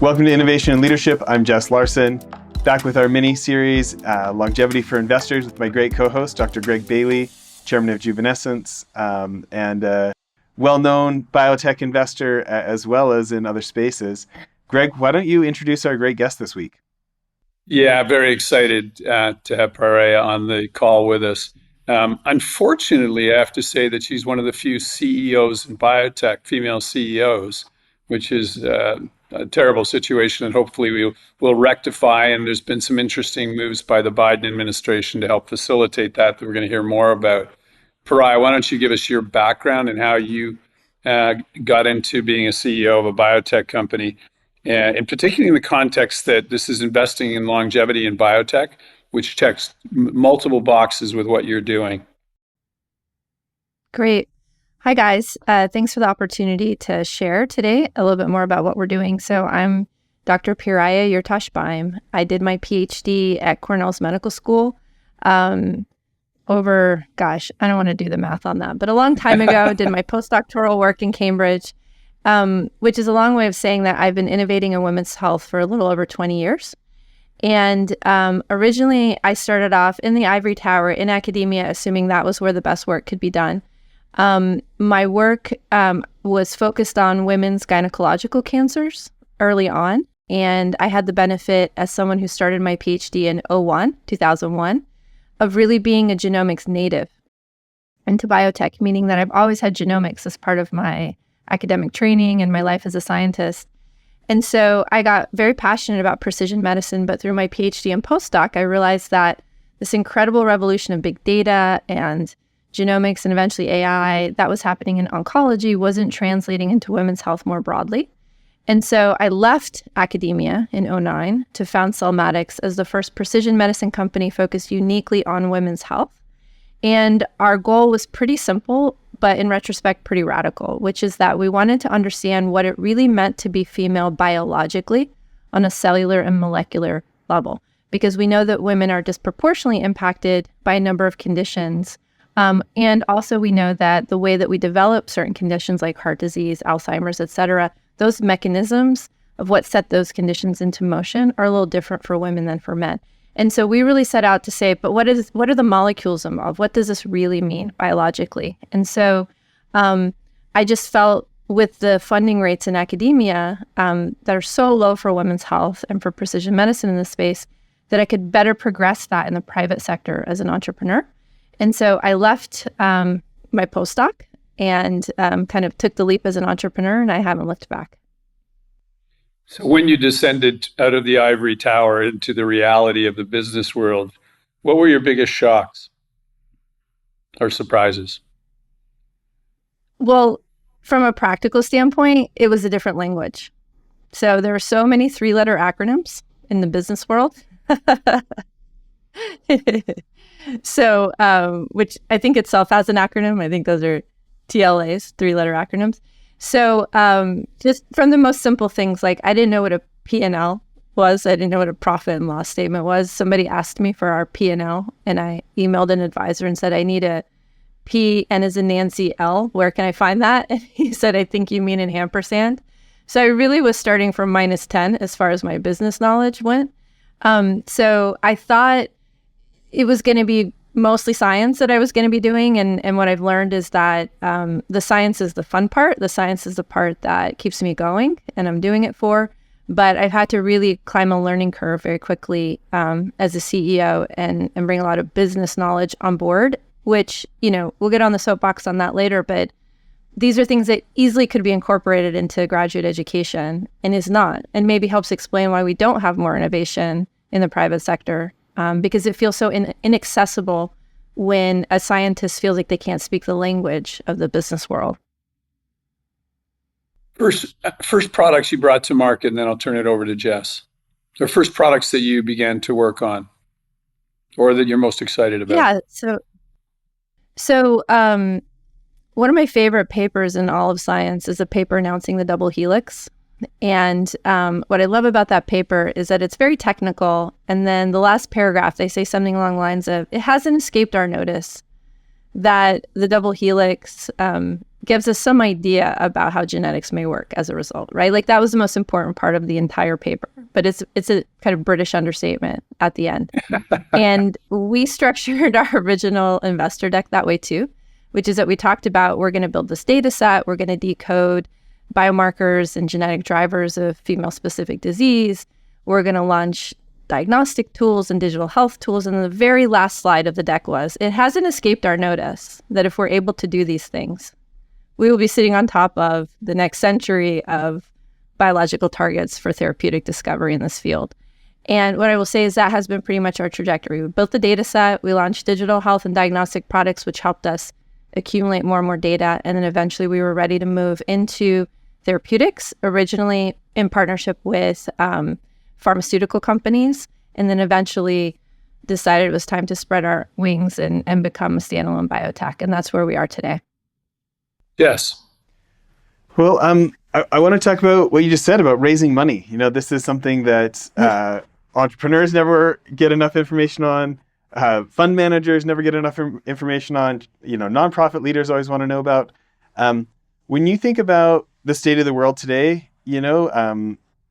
Welcome to Innovation and Leadership. I'm Jess Larson, back with our mini-series, Longevity for Investors, with my great co-host, Dr. Greg Bailey, Chairman of Juvenescence, and a well-known biotech investor, as well as in other spaces. Greg, why don't you introduce our great guest this week? Yeah, very excited to have Piraye on the call with us. Unfortunately, I have to say that she's one of the few CEOs in biotech, female CEOs, which is a terrible situation, and hopefully we'll rectify. And there's been some interesting moves by the Biden administration to help facilitate that we're going to hear more about. Piraye, why don't you give us your background and how you got into being a CEO of a biotech company, and particularly in the context that this is investing in longevity in biotech, which checks multiple boxes with what you're doing. Great. Hi, guys. Thanks for the opportunity to share today a little bit more about what we're doing. So I'm Dr. Piraye Yurttas Beim. I did my PhD at Cornell's Medical School I don't want to do the math on that, but a long time ago, did my postdoctoral work in Cambridge, which is a long way of saying that I've been innovating in women's health for a little over 20 years. And originally, I started off in the ivory tower in academia, assuming that was where the best work could be done. My work was focused on women's gynecological cancers early on. And I had the benefit, as someone who started my PhD in 2001, of really being a genomics native into biotech, meaning that I've always had genomics as part of my academic training and my life as a scientist. And so I got very passionate about precision medicine, but through my PhD and postdoc, I realized that this incredible revolution of big data and genomics and eventually AI that was happening in oncology wasn't translating into women's health more broadly. And so I left academia in 2009 to found Celmatix as the first precision medicine company focused uniquely on women's health. And our goal was pretty simple, but in retrospect, pretty radical, which is that we wanted to understand what it really meant to be female biologically on a cellular and molecular level, because we know that women are disproportionately impacted by a number of conditions. And also we know that the way that we develop certain conditions like heart disease, Alzheimer's, et cetera, those mechanisms of what set those conditions into motion are a little different for women than for men. And so we really set out to say, but what are the molecules involved? What does this really mean biologically? And so I just felt with the funding rates in academia that are so low for women's health and for precision medicine in this space, that I could better progress that in the private sector as an entrepreneur. And so I left my postdoc and kind of took the leap as an entrepreneur, and I haven't looked back. So when you descended out of the ivory tower into the reality of the business world, what were your biggest shocks or surprises? Well, from a practical standpoint, it was a different language. So there are so many 3-letter acronyms in the business world. So, which I think itself has an acronym. I think those are TLAs, 3-letter acronyms. So just from the most simple things, like I didn't know what a P&L was. I didn't know what a profit and loss statement was. Somebody asked me for our P&L, and I emailed an advisor and said, I need a P, N as in Nancy, L. Where can I find that? And he said, I think you mean an ampersand. So I really was starting from -10 as far as my business knowledge went. So I thought it was going to be mostly science that I was going to be doing. And what I've learned is that the science is the fun part. The science is the part that keeps me going and I'm doing it for. But I've had to really climb a learning curve very quickly as a CEO and bring a lot of business knowledge on board, which, we'll get on the soapbox on that later. But these are things that easily could be incorporated into graduate education and is not, and maybe helps explain why we don't have more innovation in the private sector. Because it feels so inaccessible when a scientist feels like they can't speak the language of the business world. First products you brought to market, and then I'll turn it over to Jess. Or first products that you began to work on, or that you're most excited about. Yeah. So one of my favorite papers in all of science is a paper announcing the double helix. And what I love about that paper is that it's very technical. And then the last paragraph, they say something along the lines of, it hasn't escaped our notice that the double helix gives us some idea about how genetics may work as a result, right? Like that was the most important part of the entire paper, but it's a kind of British understatement at the end. And we structured our original investor deck that way too, which is that we talked about we're going to build this data set, we're going to decode biomarkers and genetic drivers of female-specific disease, we're going to launch diagnostic tools and digital health tools. And the very last slide of the deck was, it hasn't escaped our notice that if we're able to do these things, we will be sitting on top of the next century of biological targets for therapeutic discovery in this field. And what I will say is that has been pretty much our trajectory. We built the data set, we launched digital health and diagnostic products, which helped us accumulate more and more data. And then eventually we were ready to move into therapeutics, originally in partnership with pharmaceutical companies, and then eventually decided it was time to spread our wings and become a standalone biotech. And that's where we are today. Yes. Well, I want to talk about what you just said about raising money. This is something that entrepreneurs never get enough information on. Fund managers never get enough information on. Nonprofit leaders always want to know about. When you think about the state of the world today,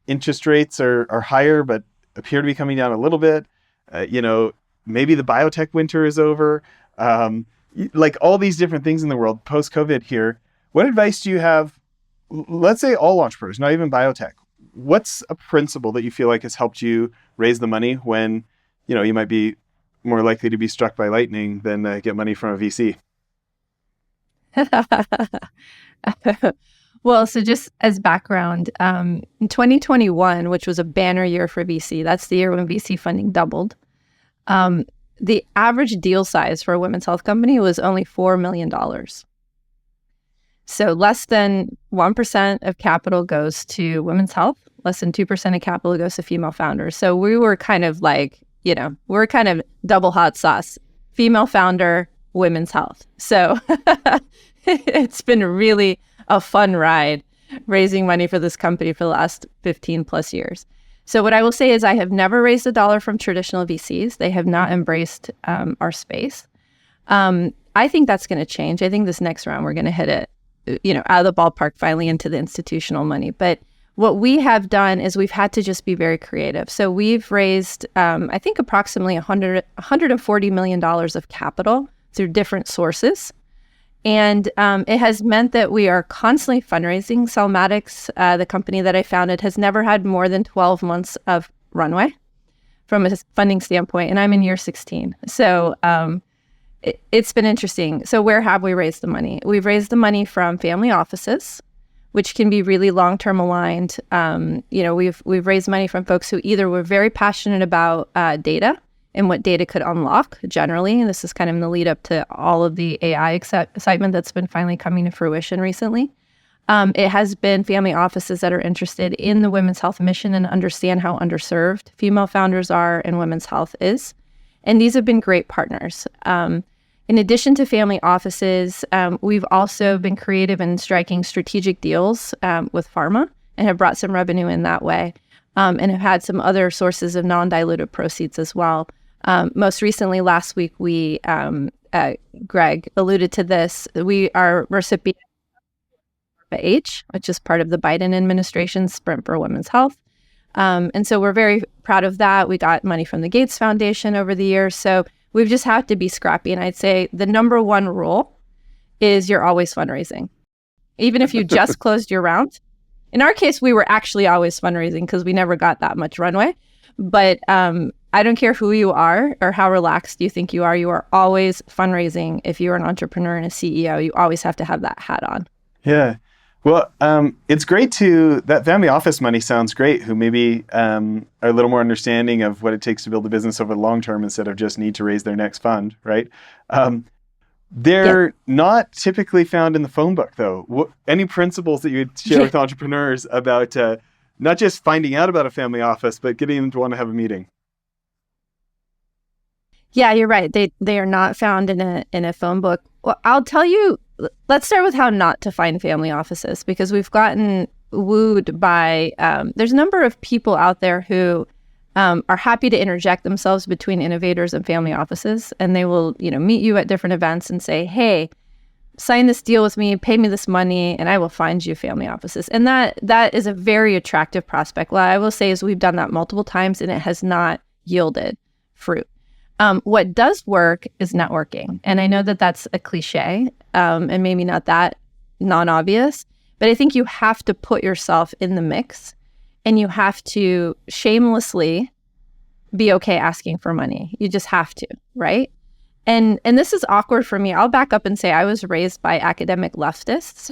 interest rates are higher, but appear to be coming down a little bit. Maybe the biotech winter is over. Like all these different things in the world post-COVID here, what advice do you have? Let's say all entrepreneurs, not even biotech. What's a principle that you feel like has helped you raise the money when, you might be more likely to be struck by lightning than get money from a VC? Well, so just as background, in 2021, which was a banner year for VC, that's the year when VC funding doubled. The average deal size for a women's health company was only $4 million. So less than 1% of capital goes to women's health, less than 2% of capital goes to female founders. So we were kind of like, we're kind of double hot sauce, female founder, women's health. So it's been really a fun ride raising money for this company for the last 15 plus years. So what I will say is I have never raised a dollar from traditional VCs. They have not embraced our space. I think that's going to change. I think this next round, we're going to hit it, out of the ballpark, finally into the institutional money. But what we have done is we've had to just be very creative. So we've raised, I think, approximately $140 million of capital through different sources. And it has meant that we are constantly fundraising. Celmatix, the company that I founded, has never had more than 12 months of runway from a funding standpoint. And I'm in year 16. So it's been interesting. So where have we raised the money? We've raised the money from family offices, which can be really long-term aligned. We've raised money from folks who either were very passionate about data and what data could unlock generally. And this is kind of in the lead up to all of the AI excitement that's been finally coming to fruition recently. It has been family offices that are interested in the women's health mission and understand how underserved female founders are and women's health is. And these have been great partners. In addition to family offices, we've also been creative in striking strategic deals with pharma and have brought some revenue in that way, and have had some other sources of non-dilutive proceeds as well. Most recently, last week, Greg alluded to this, we are recipient of H, which is part of the Biden administration's Sprint for Women's Health. And so we're very proud of that. We got money from the Gates Foundation over the years. So we've just had to be scrappy. And I'd say the number one rule is you're always fundraising. Even if you just closed your round. In our case, we were actually always fundraising because we never got that much runway. But I don't care who you are or how relaxed you think you are always fundraising. If you're an entrepreneur and a CEO, you always have to have that hat on. Yeah. Well, it's great that family office money sounds great, who maybe are a little more understanding of what it takes to build a business over the long term instead of just need to raise their next fund, right? They're not typically found in the phone book, though. Any principles that you would share with entrepreneurs about not just finding out about a family office, but getting them to want to have a meeting? Yeah, you're right. They are not found in a phone book. Well, I'll tell you, let's start with how not to find family offices, because we've gotten wooed by, there's a number of people out there who are happy to interject themselves between innovators and family offices. And they will, meet you at different events and say, hey, sign this deal with me, pay me this money, and I will find you family offices. And that is a very attractive prospect. What I will say is we've done that multiple times and it has not yielded fruit. What does work is networking. And I know that that's a cliche, and maybe not that non-obvious, but I think you have to put yourself in the mix and you have to shamelessly be okay asking for money. You just have to, right? And this is awkward for me. I'll back up and say I was raised by academic leftists.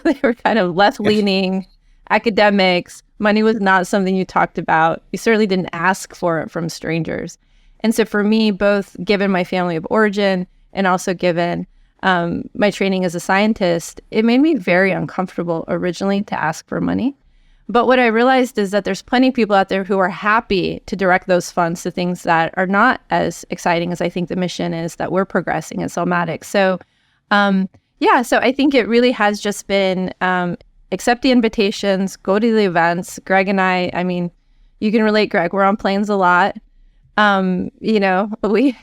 They were kind of left-leaning academics. Money was not something you talked about. You certainly didn't ask for it from strangers. And so for me, both given my family of origin and also given my training as a scientist, it made me very uncomfortable originally to ask for money. But what I realized is that there's plenty of people out there who are happy to direct those funds to things that are not as exciting as I think the mission is that we're progressing at Celmatix. So, so I think it really has just been accept the invitations, go to the events. Greg and I mean, you can relate, Greg, we're on planes a lot. We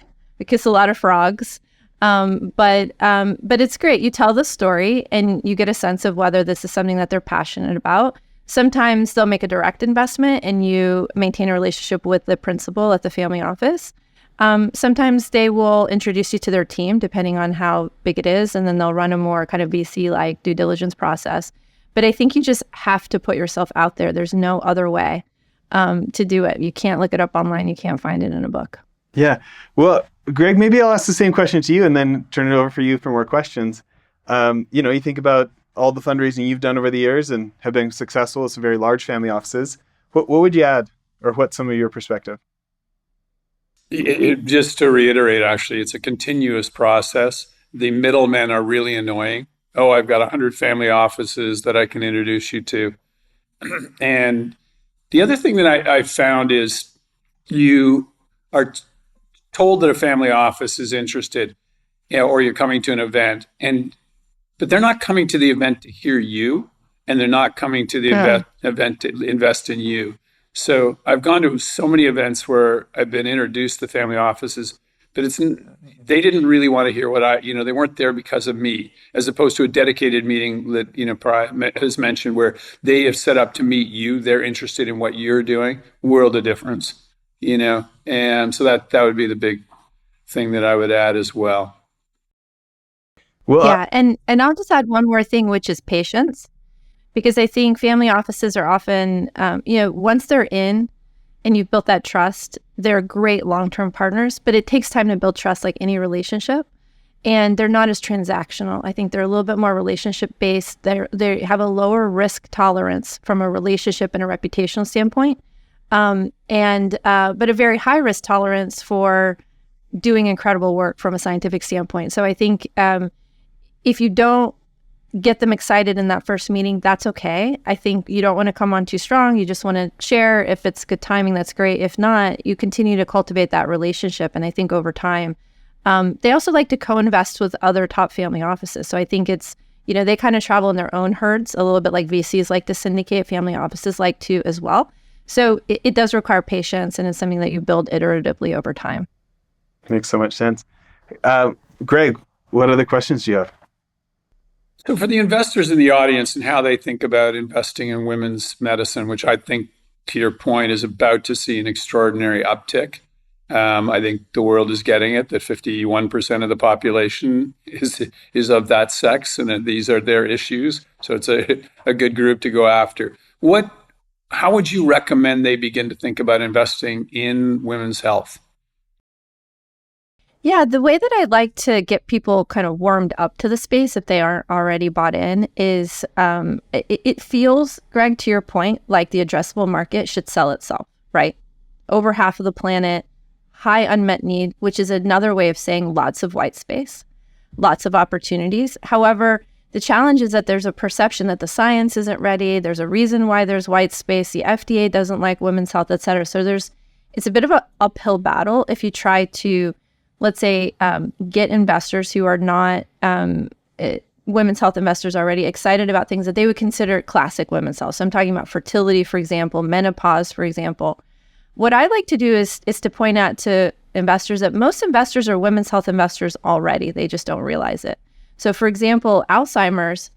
kiss a lot of frogs. But it's great. You tell the story and you get a sense of whether this is something that they're passionate about. Sometimes they'll make a direct investment and you maintain a relationship with the principal at the family office. Sometimes they will introduce you to their team, depending on how big it is, and then they'll run a more kind of VC-like due diligence process. But I think you just have to put yourself out there. There's no other way to do it. You can't look it up online. You can't find it in a book. Yeah. Well, Greg, maybe I'll ask the same question to you and then turn it over for you for more questions. You think about all the fundraising you've done over the years and have been successful with some very large family offices. What would you add, or what's some of your perspective? Just to reiterate, actually, it's a continuous process. The middlemen are really annoying. Oh, I've got 100 family offices that I can introduce you to. And the other thing that I found is you are told that a family office is interested, or you're coming to an event, but they're not coming to the event to hear you, and they're not coming to the event to invest in you. So I've gone to so many events where I've been introduced to family offices, but they didn't really want to hear what they weren't there because of me, as opposed to a dedicated meeting that, Piraye has mentioned, where they have set up to meet you. They're interested in what you're doing. World of difference, and so that would be the big thing that I would add as well. Well, yeah, and I'll just add one more thing, which is patience, because I think family offices are often, once they're in and you've built that trust, they're great long-term partners, but it takes time to build trust like any relationship, and they're not as transactional. I think they're a little bit more relationship-based. They have a lower risk tolerance from a relationship and a reputational standpoint, but a very high risk tolerance for doing incredible work from a scientific standpoint. So I think if you don't get them excited in that first meeting, that's okay. I think you don't want to come on too strong. You just want to share. If it's good timing, that's great. If not, you continue to cultivate that relationship. And I think over time, they also like to co-invest with other top family offices. So I think it's, they kind of travel in their own herds, a little bit like VCs like to syndicate, family offices like to as well. So it does require patience, and it's something that you build iteratively over time. Makes so much sense. Greg, what other questions do you have? So for the investors in the audience and how they think about investing in women's medicine, which I think, to your point, is about to see an extraordinary uptick. I think the world is getting it, that 51% of the population is of that sex, and that these are their issues. So it's a good group to go after. How would you recommend they begin to think about investing in women's health? Yeah, the way that I'd like to get people kind of warmed up to the space, if they aren't already bought in, is it feels, Greg, to your point, like the addressable market should sell itself, right? Over half of the planet, high unmet need, which is another way of saying lots of white space, lots of opportunities. However, the challenge is that there's a perception that the science isn't ready. There's a reason why there's white space. The FDA doesn't like women's health, et cetera. So it's a bit of an uphill battle if you try to, let's say, get investors who are not women's health investors already excited about things that they would consider classic women's health. So I'm talking about fertility, for example, menopause, for example. What I like to do is to point out to investors that most investors are women's health investors already. They just don't realize it. So for example, Alzheimer's,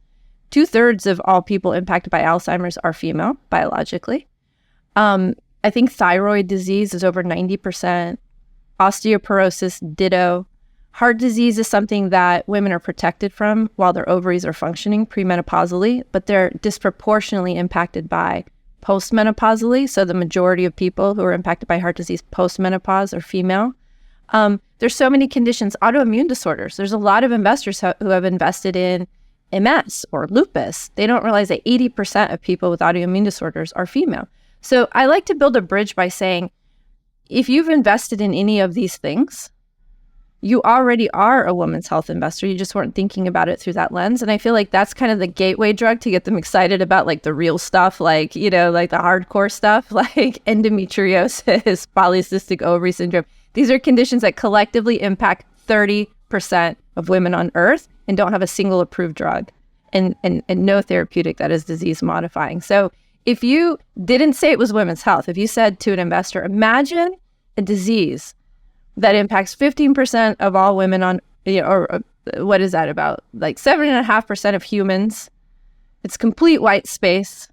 2/3 of all people impacted by Alzheimer's are female biologically. I think thyroid disease is over 90%. Osteoporosis, ditto. Heart disease is something that women are protected from while their ovaries are functioning premenopausally, but they're disproportionately impacted by postmenopausally. So the majority of people who are impacted by heart disease postmenopause are female. There's so many conditions, autoimmune disorders. There's a lot of investors who have invested in MS or lupus. They don't realize that 80% of people with autoimmune disorders are female. So I like to build a bridge by saying, if you've invested in any of these things, you already are a women's health investor. You just weren't thinking about it through that lens. And I feel like that's kind of the gateway drug to get them excited about like the real stuff, like, like the hardcore stuff, like endometriosis, polycystic ovary syndrome. These are conditions that collectively impact 30% of women on Earth and don't have a single approved drug and no therapeutic that is disease modifying. So if you didn't say it was women's health, if you said to an investor, imagine a disease that impacts 15% of all women on, what is that about? Like 7.5% of humans. It's complete white space,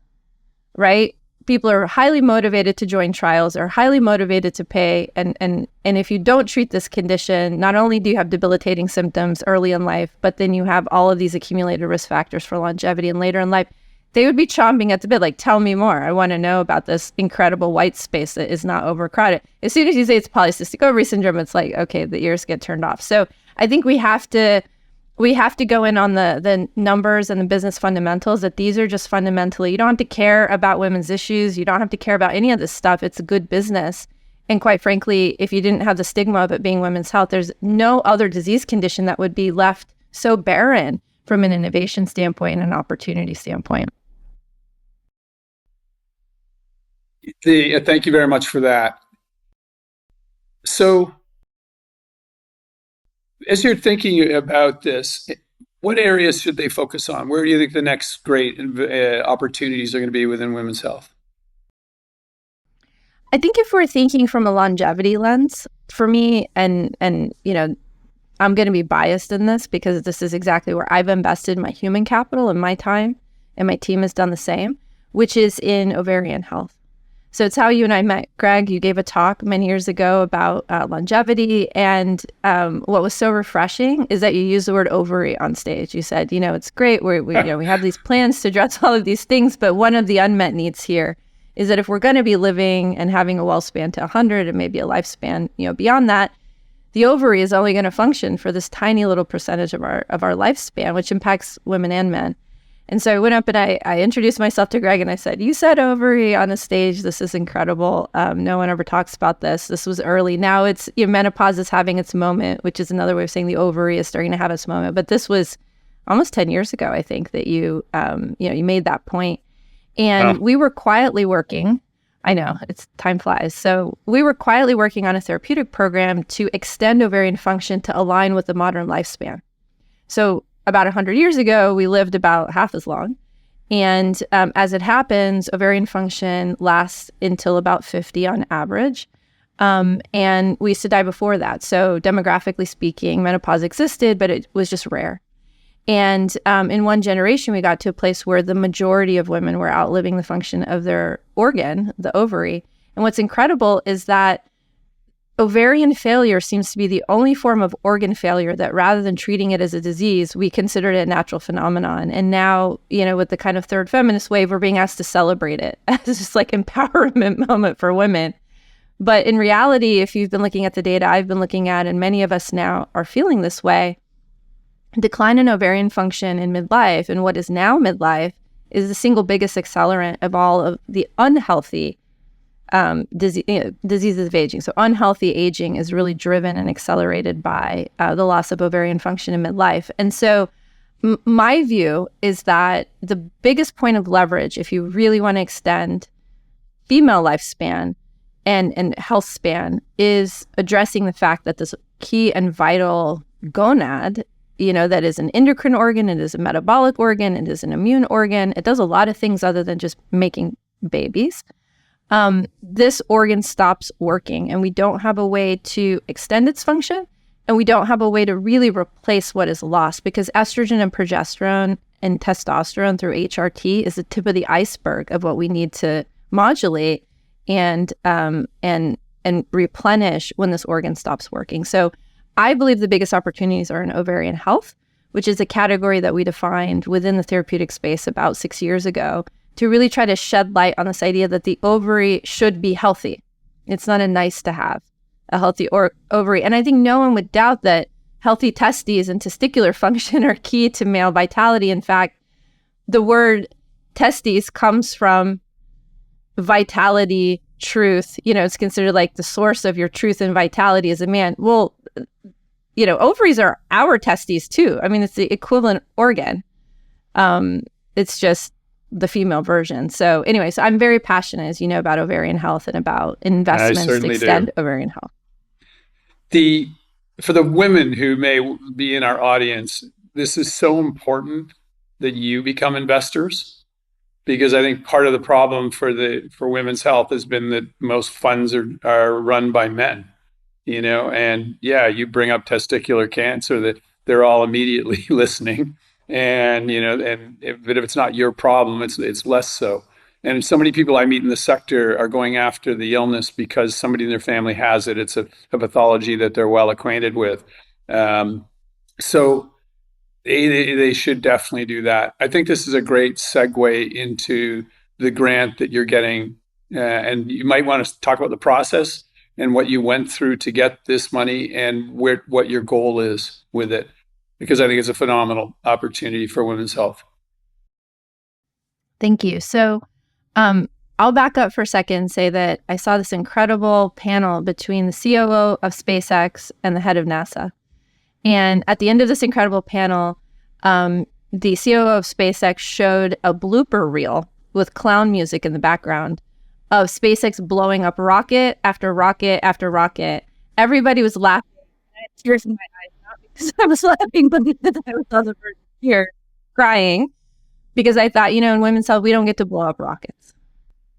right? People are highly motivated to join trials, are highly motivated to pay. And if you don't treat this condition, not only do you have debilitating symptoms early in life, but then you have all of these accumulated risk factors for longevity and later in life. They would be chomping at the bit, like, tell me more. I want to know about this incredible white space that is not overcrowded. As soon as you say it's polycystic ovary syndrome, it's like, okay, the ears get turned off. So I think we have to go in on the numbers and the business fundamentals, that these are just fundamentally, you don't have to care about women's issues. You don't have to care about any of this stuff. It's a good business. And quite frankly, if you didn't have the stigma of it being women's health, there's no other disease condition that would be left so barren from an innovation standpoint and an opportunity standpoint. Thank you very much for that. So, as you're thinking about this, what areas should they focus on? Where do you think the next great opportunities are going to be within women's health? I think if we're thinking from a longevity lens, for me, and I'm going to be biased in this because this is exactly where I've invested my human capital and my time, and my team has done the same, which is in ovarian health. So it's how you and I met, Greg. You gave a talk many years ago about longevity, and what was so refreshing is that you used the word ovary on stage. You said, it's great. We have these plans to address all of these things, but one of the unmet needs here is that if we're going to be living and having a well span to 100 and maybe a lifespan, beyond that, the ovary is only going to function for this tiny little percentage of our lifespan, which impacts women and men. And so I went up and I introduced myself to Greg and I said, you said ovary on a stage. This is incredible. No one ever talks about this. This was early. Now it's menopause is having its moment, which is another way of saying the ovary is starting to have its moment. But this was almost 10 years ago, I think, that you made that point. And we were quietly working. I know, time flies. So we were quietly working on a therapeutic program to extend ovarian function to align with the modern lifespan. So about 100 years ago, we lived about half as long. And as it happens, ovarian function lasts until about 50 on average. And we used to die before that. So demographically speaking, menopause existed, but it was just rare. And in one generation, we got to a place where the majority of women were outliving the function of their organ, the ovary. And what's incredible is that ovarian failure seems to be the only form of organ failure that, rather than treating it as a disease, we considered it a natural phenomenon. And now, with the kind of third feminist wave, we're being asked to celebrate it as this like empowerment moment for women. But in reality, if you've been looking at the data I've been looking at, and many of us now are feeling this way, decline in ovarian function in midlife, and what is now midlife, is the single biggest accelerant of all of the unhealthy diseases of aging. So unhealthy aging is really driven and accelerated by the loss of ovarian function in midlife. And so my view is that the biggest point of leverage, if you really want to extend female lifespan and health span, is addressing the fact that this key and vital gonad, that is an endocrine organ, it is a metabolic organ, it is an immune organ. It does a lot of things other than just making babies. This organ stops working, and we don't have a way to extend its function And we don't have a way to really replace what is lost, because estrogen and progesterone and testosterone through HRT is the tip of the iceberg of what we need to modulate and replenish when this organ stops working. So I believe the biggest opportunities are in ovarian health, which is a category that we defined within the therapeutic space about 6 years ago to really try to shed light on this idea that the ovary should be healthy. It's not a nice to have, a healthy ovary. And I think no one would doubt that healthy testes and testicular function are key to male vitality. In fact, the word testes comes from vitality, truth. It's considered like the source of your truth and vitality as a man. Well, ovaries are our testes too. I mean, it's the equivalent organ. It's just the female version. So anyway, so I'm very passionate, as you know, about ovarian health and about investments to extend ovarian health. For the women who may be in our audience, this is so important that you become investors, because I think part of the problem for women's health has been that most funds are run by men, and you bring up testicular cancer, that they're all immediately listening. And, but if it's not your problem, it's less so. And so many people I meet in the sector are going after the illness because somebody in their family has it. It's a pathology that they're well acquainted with. So they should definitely do that. I think this is a great segue into the grant that you're getting. And you might want to talk about the process and what you went through to get this money and what your goal is with it, because I think it's a phenomenal opportunity for women's health. Thank you. So I'll back up for a second and say that I saw this incredible panel between the COO of SpaceX and the head of NASA. And at the end of this incredible panel, the COO of SpaceX showed a blooper reel with clown music in the background of SpaceX blowing up rocket after rocket after rocket. Everybody was laughing. I had tears in my eyes, not because I was laughing, but because I was on the verge of tears, crying. Because I thought, in women's health, we don't get to blow up rockets.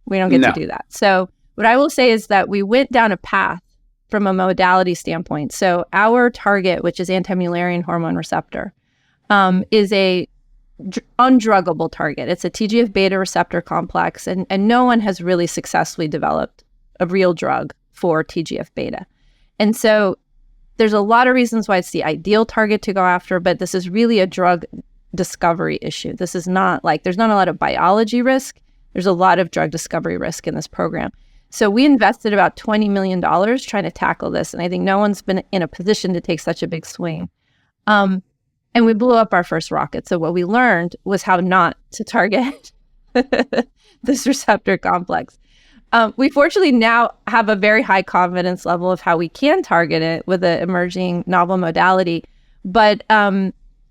We don't get to do that. So what I will say is that we went down a path from a modality standpoint. So our target, which is anti-Mullerian hormone receptor, is a undruggable target. It's a TGF-beta receptor complex, and no one has really successfully developed a real drug for TGF-beta. And so there's a lot of reasons why it's the ideal target to go after, but this is really a drug discovery issue. This is not like, there's not a lot of biology risk. There's a lot of drug discovery risk in this program. So we invested about $20 million trying to tackle this. And I think no one's been in a position to take such a big swing. And we blew up our first rocket. So what we learned was how not to target this receptor complex. We fortunately now have a very high confidence level of how we can target it with an emerging novel modality. But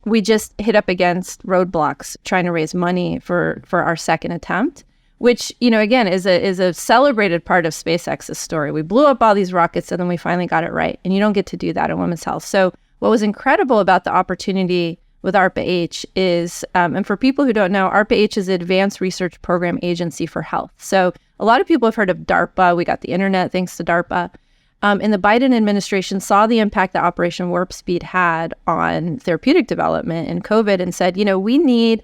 we just hit up against roadblocks trying to raise money for our second attempt, which, again, is a celebrated part of SpaceX's story. We blew up all these rockets and then we finally got it right. And you don't get to do that in women's health. So what was incredible about the opportunity with ARPA-H is, and for people who don't know, ARPA-H is the Advanced Research Program Agency for Health. So a lot of people have heard of DARPA. We got the internet thanks to DARPA. And the Biden administration saw the impact that Operation Warp Speed had on therapeutic development in COVID and said, we need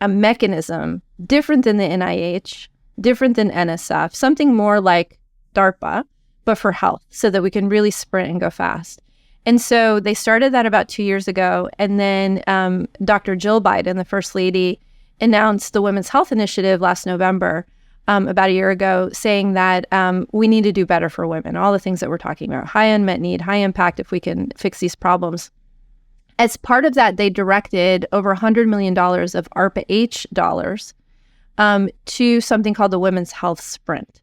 a mechanism different than the NIH, different than NSF, something more like DARPA, but for health, so that we can really sprint and go fast. And so they started that about 2 years ago. And then Dr. Jill Biden, the First Lady, announced the Women's Health Initiative last November, about a year ago, saying that we need to do better for women, all the things that we're talking about, high unmet need, high impact if we can fix these problems. As part of that, they directed over $100 million of ARPA-H dollars to something called the Women's Health Sprint.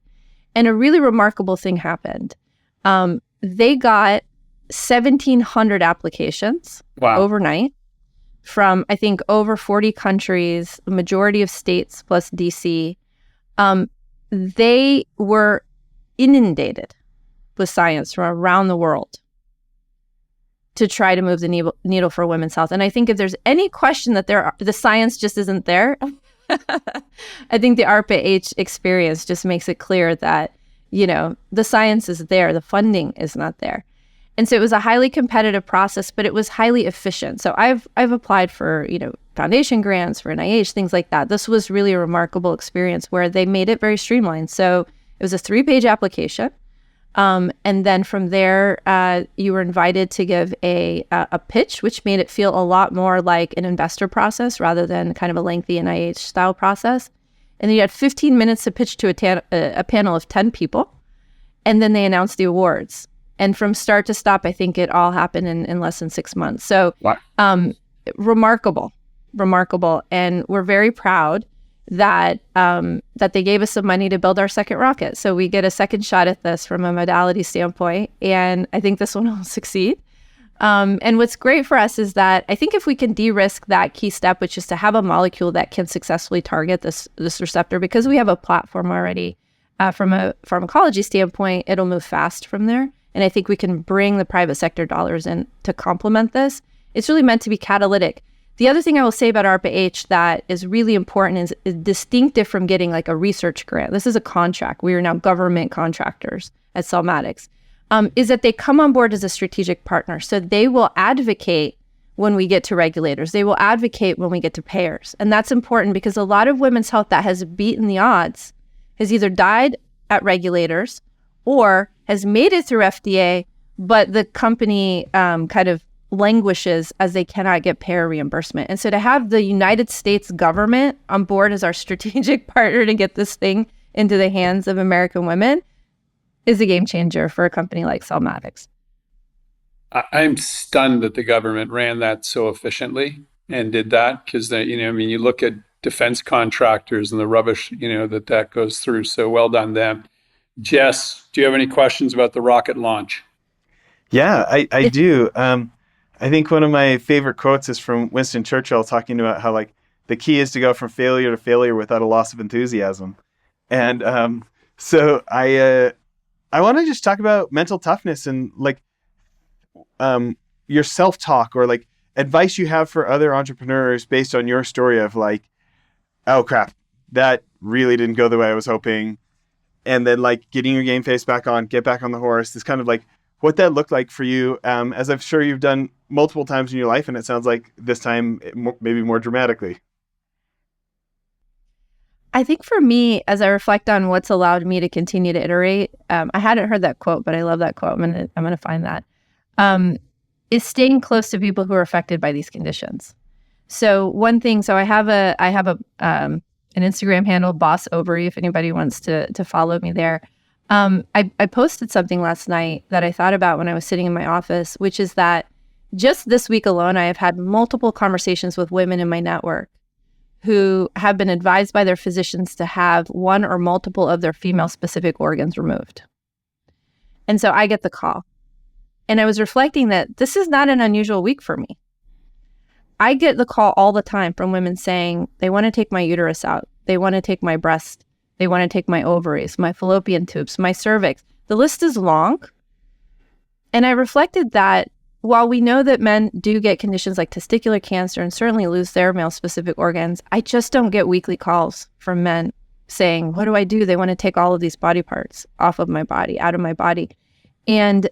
And a really remarkable thing happened. They got 1,700 applications overnight from, I think, over 40 countries, the majority of states plus DC. They were inundated with science from around the world to try to move the needle for women's health. And I think if there's any question that the science just isn't there, I think the ARPA-H experience just makes it clear that, the science is there, the funding is not there. And so it was a highly competitive process, but it was highly efficient. So I've applied for, foundation grants for NIH, things like that. This was really a remarkable experience where they made it very streamlined. So it was a 3-page application. And then from there, you were invited to give a pitch, which made it feel a lot more like an investor process rather than kind of a lengthy NIH style process. And then you had 15 minutes to pitch to a panel of 10 people. And then they announced the awards. And from start to stop, I think it all happened in less than 6 months. So remarkable. And we're very proud that they gave us some money to build our second rocket. So we get a second shot at this from a modality standpoint. And I think this one will succeed. And what's great for us is that I think if we can de-risk that key step, which is to have a molecule that can successfully target this receptor, because we have a platform already from a pharmacology standpoint, it'll move fast from there. And I think we can bring the private sector dollars in to complement this. It's really meant to be catalytic. The other thing I will say about ARPA-H that is really important is distinctive from getting like a research grant. This is a contract. We are now government contractors at Celmatix. Is that they come on board as a strategic partner. So they will advocate when we get to regulators. They will advocate when we get to payers. And that's important because a lot of women's health that has beaten the odds has either died at regulators or has made it through FDA, but the company kind of languishes as they cannot get payer reimbursement. And so to have the United States government on board as our strategic partner to get this thing into the hands of American women is a game changer for a company like Celmatix. I'm stunned that the government ran that so efficiently and did that because, you look at defense contractors and the rubbish, that goes through. So well done them. Jess, do you have any questions about the rocket launch? Yeah, I do. I think one of my favorite quotes is from Winston Churchill talking about how like the key is to go from failure to failure without a loss of enthusiasm. And so I want to just talk about mental toughness and like your self-talk or like advice you have for other entrepreneurs based on your story of like, oh crap, that really didn't go the way I was hoping. And then like getting your game face back on, get back on the horse, is kind of like what that looked like for you, as I'm sure you've done multiple times in your life. And it sounds like this time maybe more dramatically. I think for me, as I reflect on what's allowed me to continue to iterate, I hadn't heard that quote, but I love that quote. I'm gonna find that. Is staying close to people who are affected by these conditions. So one thing, so I have an Instagram handle, Boss Ovary, if anybody wants to follow me there. I posted something last night that I thought about when I was sitting in my office, which is that just this week alone, I have had multiple conversations with women in my network who have been advised by their physicians to have one or multiple of their female-specific organs removed. And so I get the call. And I was reflecting that this is not an unusual week for me. I get the call all the time from women saying they want to take my uterus out. They want to take my breast. They want to take my ovaries, my fallopian tubes, my cervix. The list is long. And I reflected that while we know that men do get conditions like testicular cancer and certainly lose their male-specific organs, I just don't get weekly calls from men saying, what do I do? They want to take all of these body parts off of my body, out of my body. And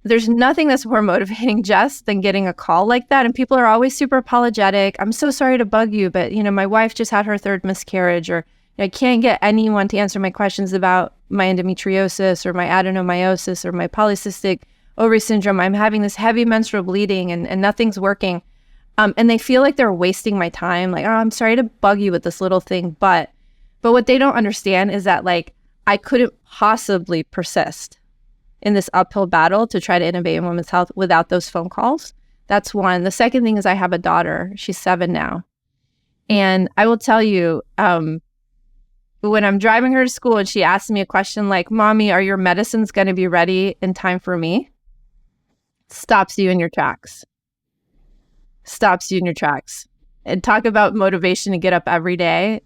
there's nothing that's more motivating, Jess, than getting a call like that. And people are always super apologetic. I'm so sorry to bug you, but my wife just had her third miscarriage, or I can't get anyone to answer my questions about my endometriosis or my adenomyosis or my polycystic ovary syndrome. I'm having this heavy menstrual bleeding and nothing's working. And they feel like they're wasting my time. Like, oh, I'm sorry to bug you with this little thing. But what they don't understand is that like, I couldn't possibly persist in this uphill battle to try to innovate in women's health without those phone calls. That's one. The second thing is I have a daughter. She's 7 now. And I will tell you, when I'm driving her to school and she asks me a question like, Mommy, are your medicines going to be ready in time for me? Stops you in your tracks. Stops you in your tracks. And talk about motivation to get up every day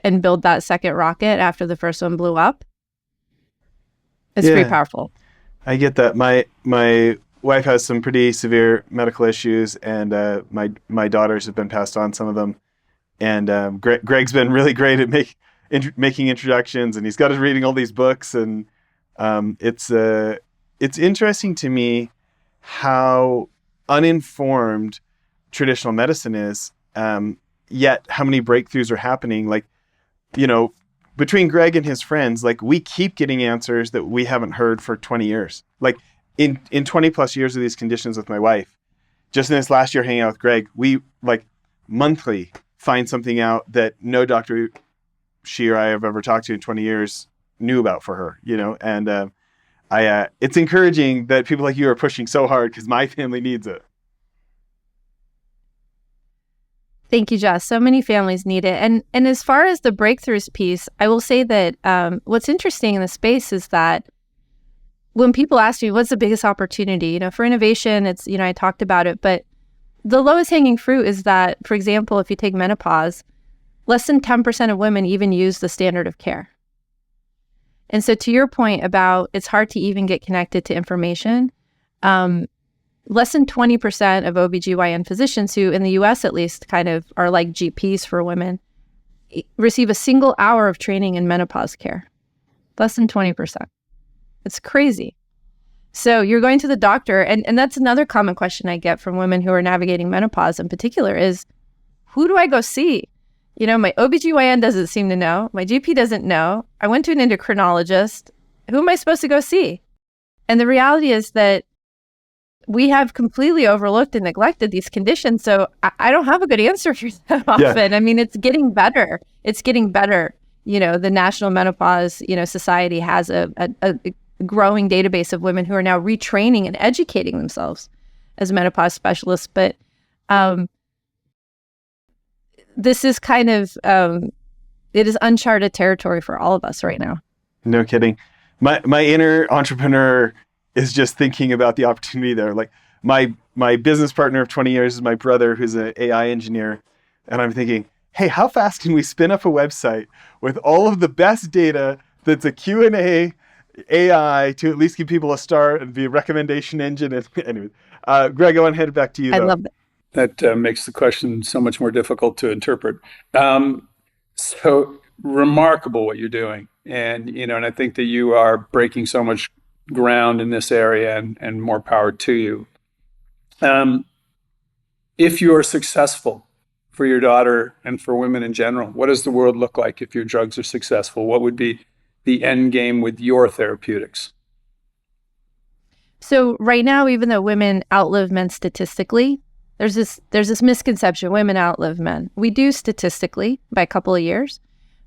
and build that second rocket after the first one blew up. It's pretty powerful. I get that. My wife has some pretty severe medical issues, and my daughters have been passed on some of them. And Greg's been really great at making introductions, and he's got us reading all these books, and it's it's interesting to me how uninformed traditional medicine is, yet how many breakthroughs are happening. Like, between Greg and his friends, like, we keep getting answers that we haven't heard for 20 years. Like, in 20 plus years of these conditions with my wife, just in this last year hanging out with Greg, we like monthly find something out that no doctor she or I have ever talked to in 20 years knew about for her, and it's encouraging that people like you are pushing so hard because my family needs it. Thank you, Jess. So many families need it. And as far as the breakthroughs piece, I will say that what's interesting in the space is that when people ask me, what's the biggest opportunity, for innovation, it's, I talked about it, but the lowest hanging fruit is that, for example, if you take menopause, less than 10% of women even use the standard of care. And so to your point about it's hard to even get connected to information, less than 20% of OBGYN physicians who, in the US at least, kind of are like GPs for women, receive a single hour of training in menopause care. Less than 20%. It's crazy. So you're going to the doctor, and that's another common question I get from women who are navigating menopause in particular is, who do I go see? My OBGYN doesn't seem to know. My GP doesn't know. I went to an endocrinologist. Who am I supposed to go see? And the reality is that we have completely overlooked and neglected these conditions. So I don't have a good answer for that often. Yeah. I mean, it's getting better. It's getting better. The National Menopause, Society has a growing database of women who are now retraining and educating themselves as menopause specialists. But this is kind of, it is uncharted territory for all of us right now. No kidding. My inner entrepreneur is just thinking about the opportunity there. Like my business partner of 20 years is my brother, who's an AI engineer. And I'm thinking, hey, how fast can we spin up a website with all of the best data that's a Q&A AI to at least give people a start and be a recommendation engine? And anyway, Greg, I want to hand it back to you. I love that. That makes the question so much more difficult to interpret. So remarkable what you're doing. And, and I think that you are breaking so much ground in this area, and more power to you. If you are successful for your daughter and for women in general, what does the world look like if your drugs are successful? What would be the end game with your therapeutics? So right now, even though women outlive men statistically, there's this misconception, women outlive men. We do statistically by a couple of years,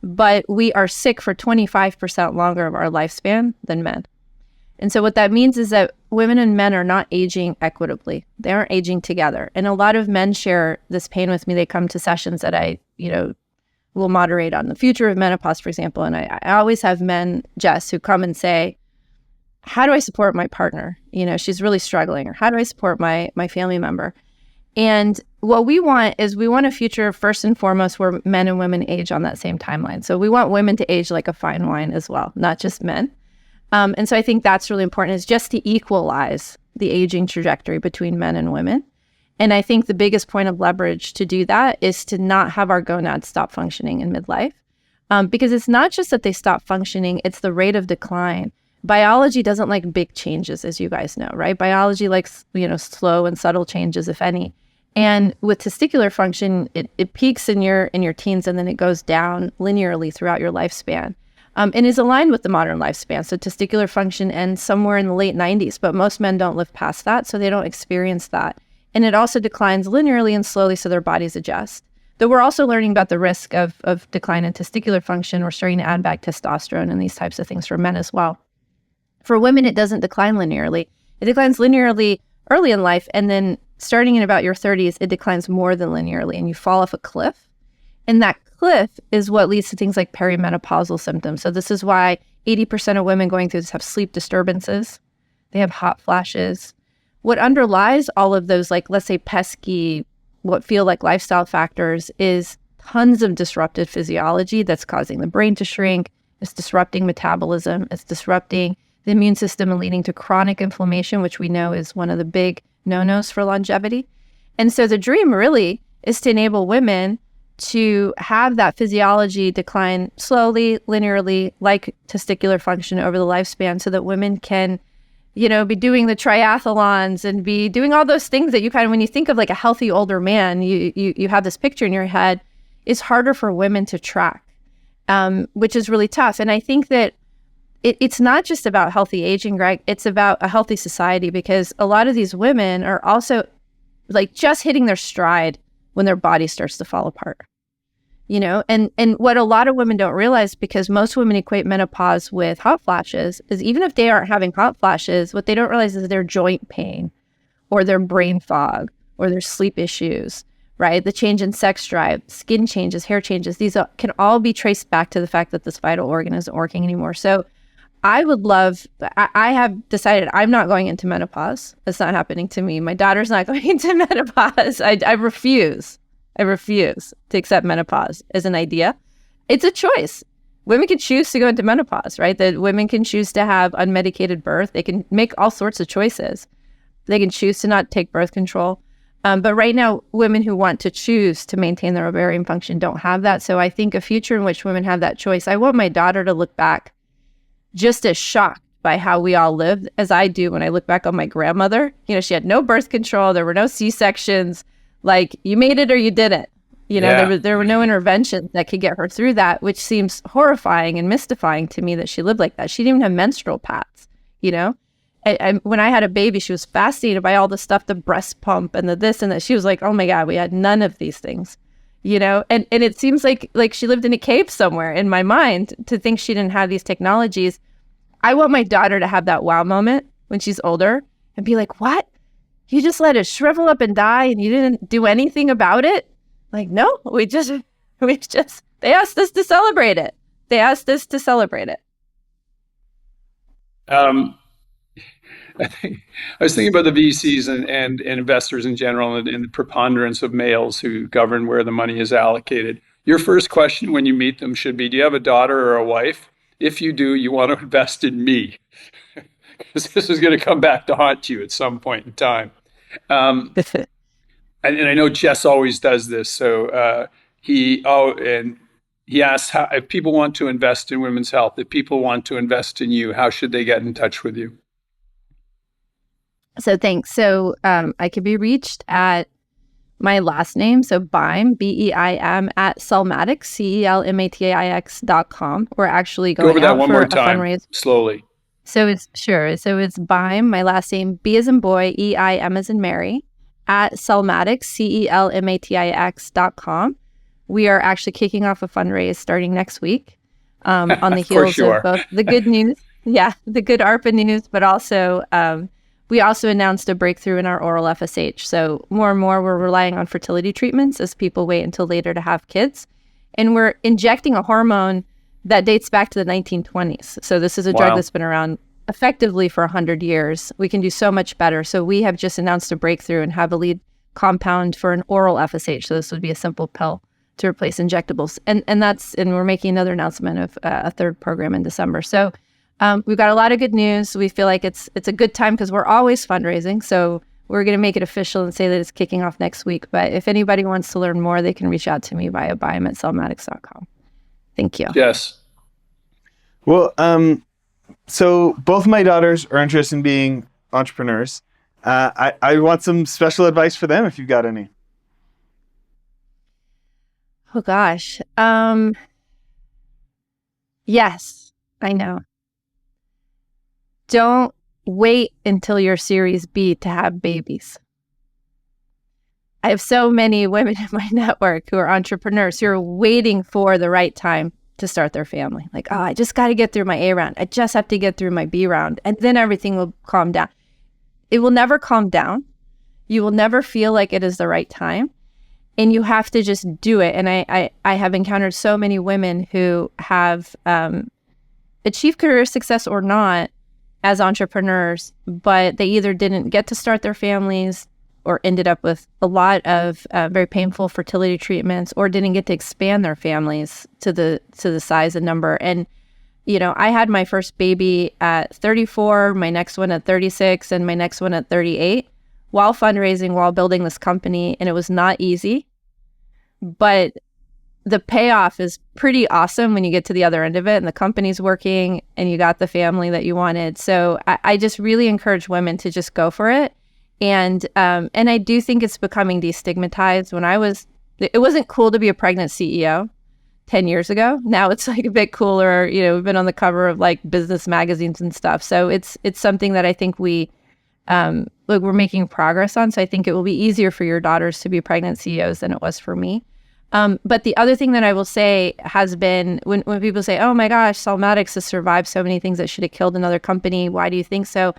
but we are sick for 25% longer of our lifespan than men. And so what that means is that women and men are not aging equitably. They aren't aging together. And a lot of men share this pain with me. They come to sessions that I, will moderate on the future of menopause, for example. And I always have men, Jess, who come and say, how do I support my partner? She's really struggling. Or how do I support my family member? And what we want is we want a future, first and foremost, where men and women age on that same timeline. So we want women to age like a fine wine as well, not just men. And so I think that's really important, is just to equalize the aging trajectory between men and women. And I think the biggest point of leverage to do that is to not have our gonads stop functioning in midlife. Because it's not just that they stop functioning, it's the rate of decline. Biology doesn't like big changes, as you guys know, right? Biology likes, slow and subtle changes, if any. And with testicular function, it peaks in your teens and then it goes down linearly throughout your lifespan. And is aligned with the modern lifespan. So testicular function ends somewhere in the late 90s, but most men don't live past that, so they don't experience that. And it also declines linearly and slowly, so their bodies adjust. Though we're also learning about the risk of decline in testicular function. We're starting to add back testosterone and these types of things for men as well. For women, it doesn't decline linearly. It declines linearly early in life, and then starting in about your 30s, it declines more than linearly, and you fall off a cliff. And that cliff is what leads to things like perimenopausal symptoms. So this is why 80% of women going through this have sleep disturbances. They have hot flashes. What underlies all of those, like, let's say pesky, what feel like lifestyle factors, is tons of disrupted physiology that's causing the brain to shrink. It's disrupting metabolism. It's disrupting the immune system and leading to chronic inflammation, which we know is one of the big no-nos for longevity. And so the dream really is to enable women to have that physiology decline slowly, linearly, like testicular function over the lifespan, so that women can be doing the triathlons and be doing all those things that you kind of, when you think of like a healthy older man, you have this picture in your head, is harder for women to track, which is really tough. And I think that it's not just about healthy aging, Greg. It's about a healthy society, because a lot of these women are also like just hitting their stride when their body starts to fall apart. And what a lot of women don't realize, because most women equate menopause with hot flashes, is even if they aren't having hot flashes, what they don't realize is their joint pain or their brain fog or their sleep issues, right? The change in sex drive, skin changes, hair changes, these can all be traced back to the fact that this vital organ isn't working anymore. So I have decided I'm not going into menopause. That's not happening to me. My daughter's not going into menopause. I refuse to accept menopause as an idea. It's a choice. Women can choose to go into menopause, right? That women can choose to have unmedicated birth. They can make all sorts of choices. They can choose to not take birth control. But right now, women who want to choose to maintain their ovarian function don't have that. So I think a future in which women have that choice, I want my daughter to look back just as shocked by how we all lived as I do when I look back on my grandmother. She had no birth control. There were no C-sections. Like, you made it or you didn't. There were no interventions that could get her through that, which seems horrifying and mystifying to me that she lived like that. She didn't even have menstrual pads, when I had a baby, she was fascinated by all the stuff, the breast pump and the this and that. She was like, oh my God, we had none of these things, and it seems like she lived in a cave somewhere in my mind to think she didn't have these technologies. I want my daughter to have that wow moment when she's older and be like, what? You just let it shrivel up and die and you didn't do anything about it? Like, no, we just, they asked us to celebrate it. I was thinking about the VCs and investors in general, and the preponderance of males who govern where the money is allocated. Your first question when you meet them should be, do you have a daughter or a wife? If you do, you want to invest in me, because this is going to come back to haunt you at some point in time. And I know Jess always does this. So he asks, if people want to invest in women's health, if people want to invest in you, how should they get in touch with you? So thanks. So I could be reached at my last name, so Beim, B-E-I-M, at Celmatix, CELMATIX.com. We're actually going Go over that out one for more a time, fundraiser. slowly. So it's Beim, my last name, B as in boy, E-I-M as in Mary, at Celmatix, CELMATIX.com. We are actually kicking off a fundraise starting next week on the heels of both the good news, the good ARPA news, but also we also announced a breakthrough in our oral FSH. So more and more, we're relying on fertility treatments as people wait until later to have kids. And we're injecting a hormone that dates back to the 1920s. So this is a drug that's been around effectively for 100 years. We can do so much better. So we have just announced a breakthrough and have a lead compound for an oral FSH. So this would be a simple pill to replace injectables. And we're making another announcement of a third program in December. So we've got a lot of good news. We feel like it's a good time because we're always fundraising. So we're going to make it official and say that it's kicking off next week. But if anybody wants to learn more, they can reach out to me via Beim@celmatix.com. Thank you. Yes. Well, so both of my daughters are interested in being entrepreneurs. I want some special advice for them if you've got any. Oh, gosh. Yes, I know. Don't wait until you're Series B to have babies. I have so many women in my network who are entrepreneurs who are waiting for the right time to start their family. Like, I just got to get through my A round. I just have to get through my B round. And then everything will calm down. It will never calm down. You will never feel like it is the right time. And you have to just do it. And I have encountered so many women who have achieved career success or not as entrepreneurs, but they either didn't get to start their families or ended up with a lot of very painful fertility treatments, or didn't get to expand their families to the size and number. And, I had my first baby at 34, my next one at 36, and my next one at 38, while fundraising, while building this company. And it was not easy, but the payoff is pretty awesome when you get to the other end of it and the company's working and you got the family that you wanted. So I just really encourage women to just go for it. And I do think it's becoming destigmatized. It wasn't cool to be a pregnant CEO 10 years ago. Now it's like a bit cooler. You know, we've been on the cover of like business magazines and stuff. So it's something that I think we're making progress on. So I think it will be easier for your daughters to be pregnant CEOs than it was for me. But the other thing that I will say has been when people say, oh my gosh, Celmatix has survived so many things that should have killed another company. Why do you think so?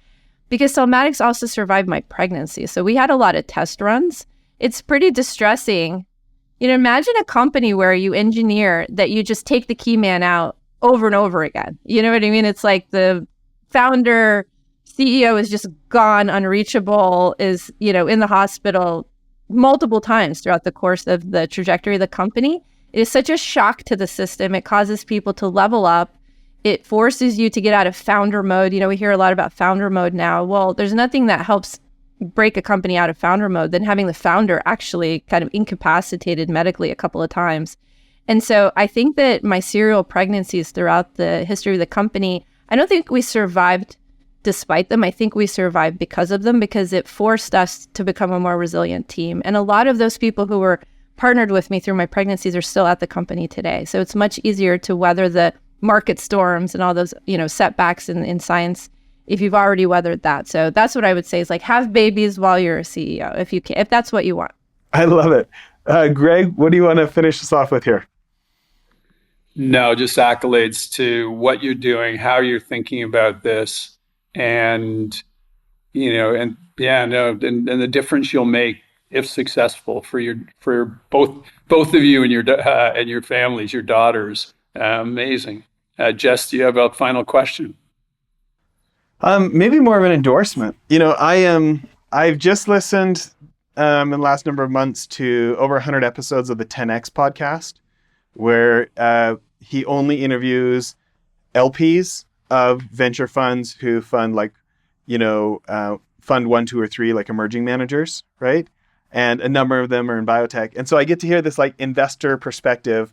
Because Celmatix also survived my pregnancy. So we had a lot of test runs. It's pretty distressing. You know, imagine a company where you engineer that you just take the key man out over and over again. You know what I mean? It's like the founder CEO is just gone, unreachable, is, you know, in the hospital multiple times throughout the course of the trajectory of the company. It is such a shock to the system. It causes people to level up. It forces you to get out of founder mode. You know, we hear a lot about founder mode now. Well, there's nothing that helps break a company out of founder mode than having the founder actually kind of incapacitated medically a couple of times. And so I think that my serial pregnancies throughout the history of the company, I don't think we survived despite them. I think we survived because of them, because it forced us to become a more resilient team. And a lot of those people who were partnered with me through my pregnancies are still at the company today. So it's much easier to weather the market storms and all those, you know, setbacks in science if you've already weathered that. So that's what I would say is like, have babies while you're a CEO, if you can, if that's what you want. I love it. Greg, what do you want to finish us off with here? No, just accolades to what you're doing, how you're thinking about this, and, you know, and the difference you'll make if successful for both of you and your families, your daughters. Amazing. Jess, do you have a final question? Maybe more of an endorsement. You know, I've just listened in the last number of months to over 100 episodes of the 10X podcast, where he only interviews LPs of venture funds who fund like, you know, fund 1, 2, or 3, like emerging managers, right? And a number of them are in biotech. And so I get to hear this like investor perspective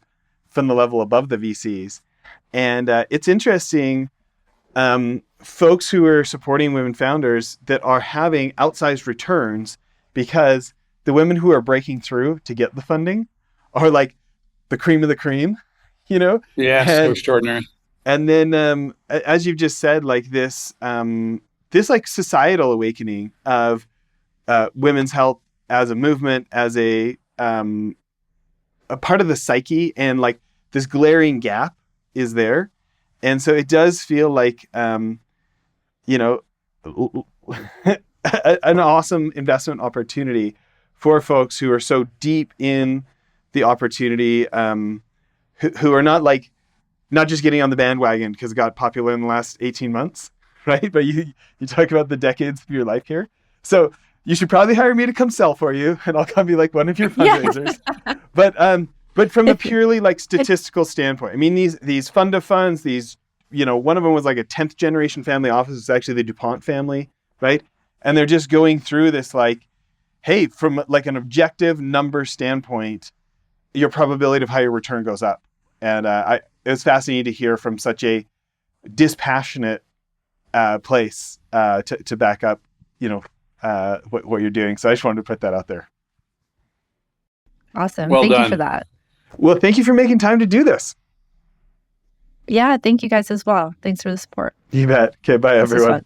from the level above the VCs. And it's interesting, folks who are supporting women founders that are having outsized returns because the women who are breaking through to get the funding are like the cream of the cream, you know? Yeah, so extraordinary. And then, as you've just said, like this like societal awakening of women's health as a movement, as a part of the psyche, and like this glaring gap is there. And so it does feel like, you know, an awesome investment opportunity for folks who are so deep in the opportunity, who are not just getting on the bandwagon because it got popular in the last 18 months, right? But you talk about the decades of your life here. So you should probably hire me to come sell for you, and I'll come be like one of your fundraisers. Yeah. But from a purely like statistical standpoint, I mean, these fund of funds, these, you know, one of them was like a 10th generation family office. It's actually the DuPont family, right? And they're just going through this like, hey, from like an objective number standpoint, your probability of higher return goes up. And it was fascinating to hear from such a dispassionate place to back up, you know, what you're doing. So I just wanted to put that out there. Awesome. Well Thank done. you for that. Well, thank you for making time to do this. Yeah, thank you guys as well. Thanks for the support. You bet. Okay, bye, everyone.